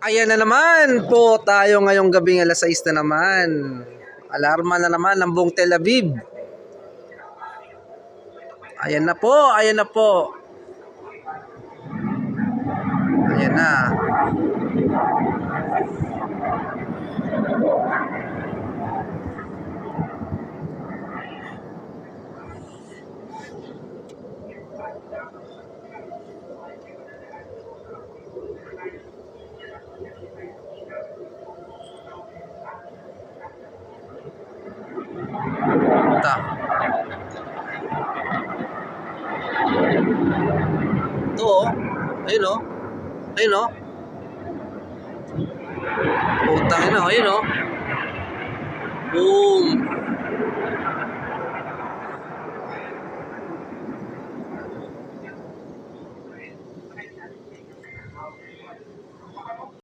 Ayan na naman po tayo ngayong gabing alas 6 na naman. Alarma na naman ng buong Tel Aviv. Ayan na po, ayan na po. Ayan na. Ta. Ito oh. Ayun oh. Ayun oh. Putang ina, ayun oh. Boom.